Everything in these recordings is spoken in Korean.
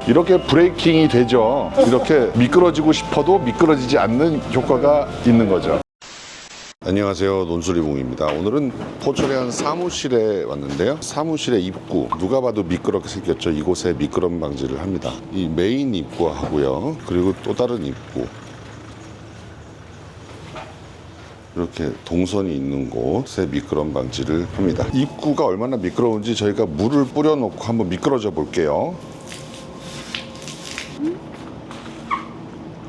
이렇게 브레이킹이 되죠. 이렇게 미끄러지고 싶어도 미끄러지지 않는 효과가 있는 거죠. 안녕하세요, 논수리붕입니다. 오늘은 포천의 한 사무실에 왔는데요. 사무실의 입구, 누가 봐도 미끄럽게 생겼죠. 이곳에 미끄럼 방지를 합니다. 이 메인 입구하고요, 그리고 또 다른 입구, 이렇게 동선이 있는 곳에 미끄럼 방지를 합니다. 입구가 얼마나 미끄러운지 저희가 물을 뿌려놓고 한번 미끄러져 볼게요.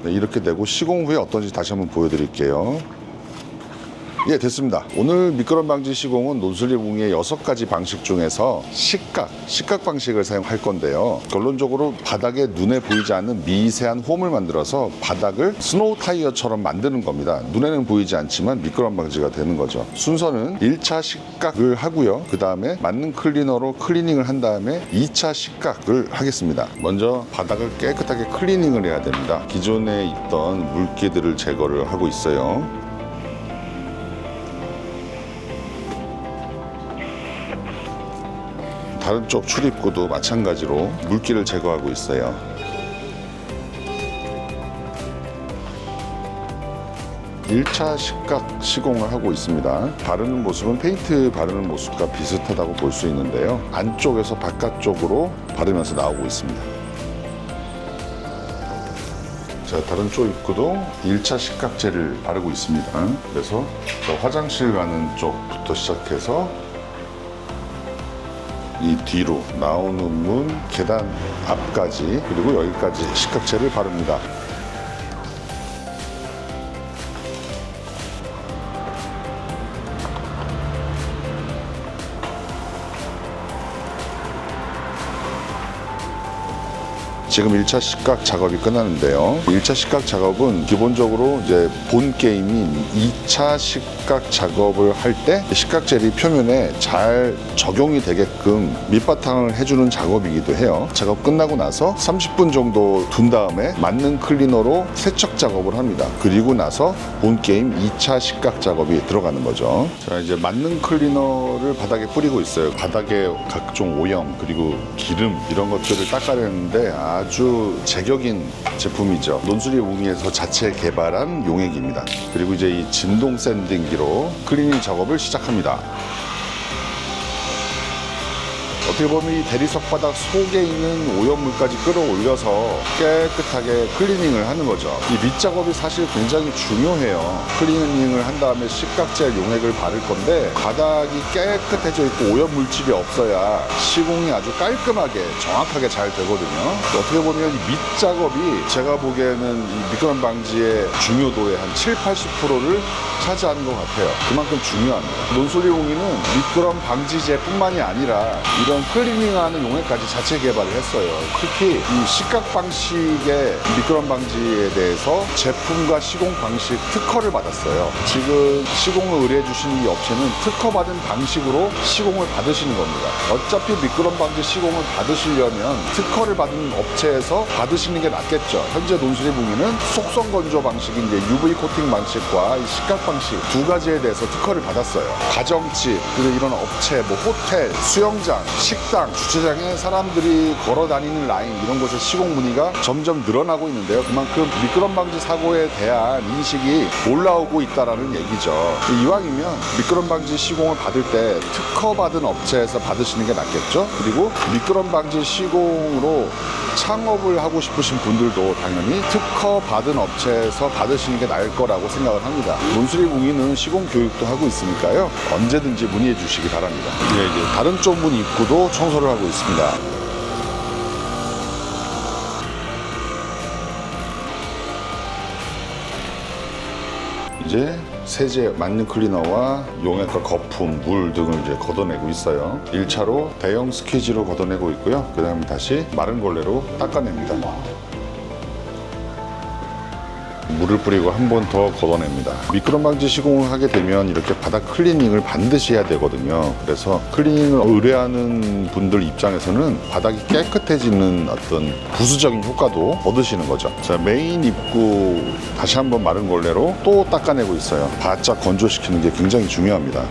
네, 이렇게 되고 시공 후에 어떤지 다시 한번 보여드릴게요. 예, 됐습니다. 오늘 미끄럼 방지 시공은 논슬리붕의 6가지 방식 중에서 식각 방식을 사용할 건데요. 결론적으로 바닥에 눈에 보이지 않는 미세한 홈을 만들어서 바닥을 스노우 타이어처럼 만드는 겁니다. 눈에는 보이지 않지만 미끄럼 방지가 되는 거죠. 순서는 1차 식각을 하고요. 그 다음에 맞는 클리너로 클리닝을 한 다음에 2차 식각을 하겠습니다. 먼저 바닥을 깨끗하게 클리닝을 해야 됩니다. 기존에 있던 물기들을 제거를 하고 있어요. 다른 쪽 출입구도 마찬가지로 물기를 제거하고 있어요. (1차) 식각 시공을 하고 있습니다. 바르는 모습은 페인트 바르는 모습과 비슷하다고 볼 수 있는데요. 안쪽에서 바깥쪽으로 바르면서 나오고 있습니다. 자, 다른 쪽 입구도 1차 식각제를 바르고 있습니다. 그래서 저 화장실 가는 쪽부터 시작해서 이 뒤로 나오는 문, 계단 앞까지, 그리고 여기까지 식각제를 바릅니다. 지금 1차 식각 작업이 끝났는데요. 1차 식각 작업은 기본적으로 이제 본 게임인 2차 식각 작업을 할 때 식각젤이 표면에 잘 적용이 되게끔 밑바탕을 해주는 작업이기도 해요. 작업 끝나고 나서 30분 정도 둔 다음에 맞는 클리너로 세척 작업을 합니다. 그리고 나서 본 게임 2차 식각 작업이 들어가는 거죠. 자, 이제 맞는 클리너를 바닥에 뿌리고 있어요. 바닥에 각종 오염 그리고 기름 이런 것들을 닦아내는데 아주 제격인 제품이죠. 논수리붕에서 자체 개발한 용액입니다. 그리고 이제 이 진동 샌딩기로 클리닝 작업을 시작합니다. 어떻게 보면 이 대리석 바닥 속에 있는 오염물까지 끌어올려서 깨끗하게 클리닝을 하는 거죠. 이 밑작업이 사실 굉장히 중요해요. 클리닝을 한 다음에 식각젤 용액을 바를 건데 바닥이 깨끗해져 있고 오염물질이 없어야 시공이 아주 깔끔하게 정확하게 잘 되거든요. 어떻게 보면 이 밑작업이 제가 보기에는 이 미끄럼 방지의 중요도의 한 70~80%를 차지하는 것 같아요. 그만큼 중요합니다. 논수리붕이는 미끄럼 방지제뿐만이 아니라 이런 클리닝하는 용액까지 자체 개발을 했어요. 특히 이 식각 방식의 미끄럼 방지에 대해서 제품과 시공 방식 특허를 받았어요. 지금 시공을 의뢰해 주신 이 업체는 특허받은 방식으로 시공을 받으시는 겁니다. 어차피 미끄럼 방지 시공을 받으시려면 특허를 받은 업체에서 받으시는 게 낫겠죠. 현재 논수리붕이는 속성 건조 방식인 이제 UV 코팅 방식과 이 식각 방식 두 가지에 대해서 특허를 받았어요. 가정집, 그리고 이런 업체, 뭐 호텔, 수영장, 식당, 주차장에 사람들이 걸어 다니는 라인 이런 곳의 시공 문의가 점점 늘어나고 있는데요. 그만큼 미끄럼 방지 사고에 대한 인식이 올라오고 있다라는 얘기죠. 이왕이면 미끄럼 방지 시공을 받을 때 특허받은 업체에서 받으시는 게 낫겠죠. 그리고 미끄럼 방지 시공으로 창업을 하고 싶으신 분들도 당연히 특허받은 업체에서 받으시는 게 나을 거라고 생각을 합니다. 논수리붕이는 시공 교육도 하고 있으니까요. 언제든지 문의해 주시기 바랍니다. 네, 이제 다른 쪽 문 입구도 청소를 하고 있습니다. 이제 세제 맞는 클리너와 용액과 거품, 물 등을 이제 걷어내고 있어요. 1차로 대형 스퀴지로 걷어내고 있고요. 그 다음에 다시 마른 걸레로 닦아냅니다. 물을 뿌리고 한 번 더 걷어냅니다. 미끄럼 방지 시공을 하게 되면 이렇게 바닥 클리닝을 반드시 해야 되거든요. 그래서 클리닝을 의뢰하는 분들 입장에서는 바닥이 깨끗해지는 어떤 부수적인 효과도 얻으시는 거죠. 자, 메인 입구 다시 한번 마른 걸레로 또 닦아내고 있어요. 바짝 건조시키는 게 굉장히 중요합니다.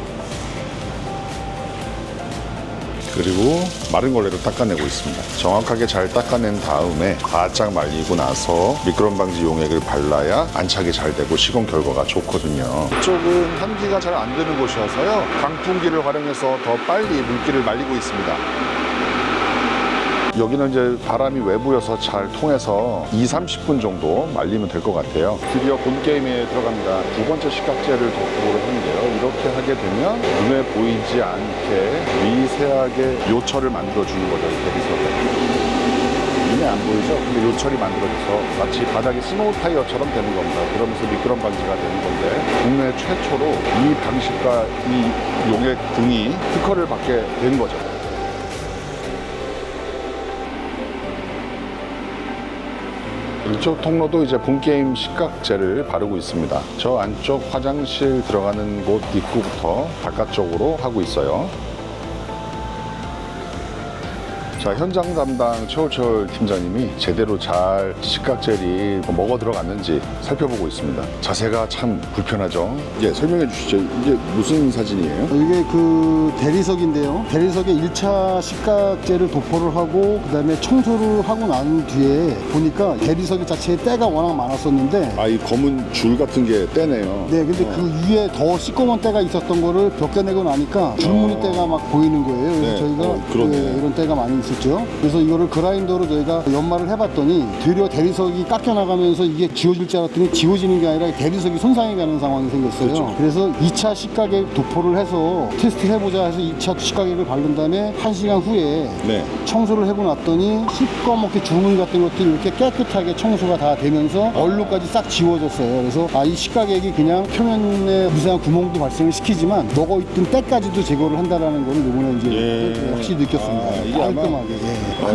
그리고 마른 걸레로 닦아내고 있습니다. 정확하게 잘 닦아낸 다음에 바짝 말리고 나서 미끄럼 방지 용액을 발라야 안착이 잘 되고 시공 결과가 좋거든요. 이쪽은 환기가 잘 안 되는 곳이어서요, 강풍기를 활용해서 더 빨리 물기를 말리고 있습니다. 여기는 이제 바람이 외부여서 잘 통해서 2~30분 정도 말리면 될 것 같아요. 드디어 본 게임에 들어갑니다. 두 번째 식각제를 도포를 하는데요. 이렇게 하게 되면 눈에 보이지 않게 미세하게 요철을 만들어주는 거죠, 이 대리석에. 눈에 안 보이죠? 근데 요철이 만들어져서 마치 바닥에 스노우 타이어처럼 되는 겁니다. 그러면서 미끄럼 방지가 되는 건데, 국내 최초로 이 방식과 이 용액 등이 특허를 받게 된 거죠. 이쪽 통로도 이제 본게임 식각제를 바르고 있습니다. 저 안쪽 화장실 들어가는 곳 입구부터 바깥쪽으로 하고 있어요. 자, 현장 담당 최호철 팀장님이 제대로 잘 식각젤이 먹어 들어갔는지 살펴보고 있습니다. 자세가 참 불편하죠. 예, 설명해 주시죠. 이게 무슨 사진이에요? 이게 그 대리석인데요. 대리석에 1차 식각제를 도포를 하고 그다음에 청소를 하고 난 뒤에 보니까 대리석 자체에 때가 워낙 많았었는데, 아, 이 검은 줄 같은 게 때네요. 네, 근데 그 위에 더 시꺼먼 때가 있었던 거를 벗겨내고 나니까 줄무늬 때가 막 보이는 거예요. 그래서 네, 저희가 그러네. 이런 때가 많이 있었죠. 그래서 이거를 그라인더로 저희가 연마를 해봤더니 되려 대리석이 깎여나가면서 이게 지워질 줄 알았더니 지워지는 게 아니라 대리석이 손상이 가는 상황이 생겼어요. 그렇죠. 그래서 2차 식가격 도포를 해서 테스트 해보자 해서 2차 식가격을 바른 다음에 1시간 후에 네. 청소를 하고 났더니 시꺼멓게 주문 같은 것들이 이렇게 깨끗하게 청소가 다 되면서 얼룩까지 싹 지워졌어요. 그래서 이 식가격이 그냥 표면에 미세한 구멍도 발생을 시키지만 먹어있던 때까지도 제거를 한다라는 걸 이번에 이제 확실히 느꼈습니다. 이게 아마 깔끔하게.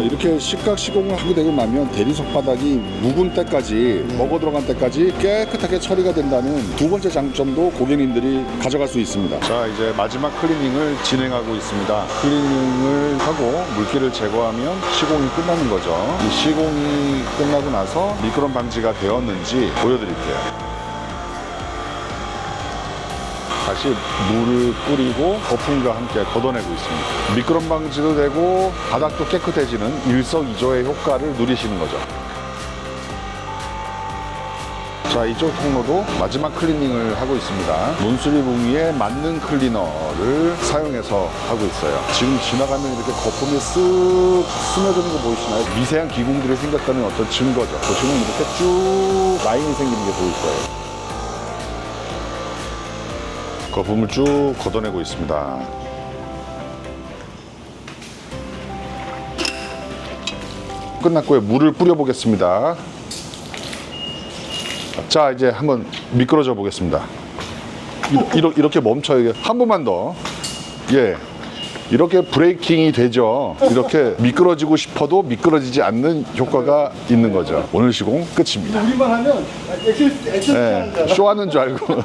이렇게 식각 시공을 하게 되고 나면 대리석 바닥이 묵은 때까지, 먹어 들어간 때까지 깨끗하게 처리가 된다는 두 번째 장점도 고객님들이 가져갈 수 있습니다. 자, 이제 마지막 클리닝을 진행하고 있습니다. 클리닝을 하고 물기를 제거하면 시공이 끝나는 거죠. 이 시공이 끝나고 나서 미끄럼 방지가 되었는지 보여드릴게요. 다시 물을 뿌리고 거품과 함께 걷어내고 있습니다. 미끄럼 방지도 되고 바닥도 깨끗해지는 일석이조의 효과를 누리시는 거죠. 자, 이쪽 통로도 마지막 클리닝을 하고 있습니다. 논수리 봉위에 맞는 클리너를 사용해서 하고 있어요. 지금 지나가면 이렇게 거품이 쓱 스며드는 거 보이시나요? 미세한 기공들이 생겼다는 어떤 증거죠. 보시면 이렇게 쭉 라인이 생기는 게 보일 거예요. 거품을 쭉 걷어내고 있습니다. 끝났고요. 물을 뿌려 보겠습니다. 자, 이제 한번 미끄러져 보겠습니다. 이렇게 멈춰요. 한 번만 더. 예. 이렇게 브레이킹이 되죠. 이렇게 미끄러지고 싶어도 미끄러지지 않는 효과가 있는 거죠. 오늘 시공 끝입니다. 우리만 하면 액션 예, 쇼하는 줄 알고.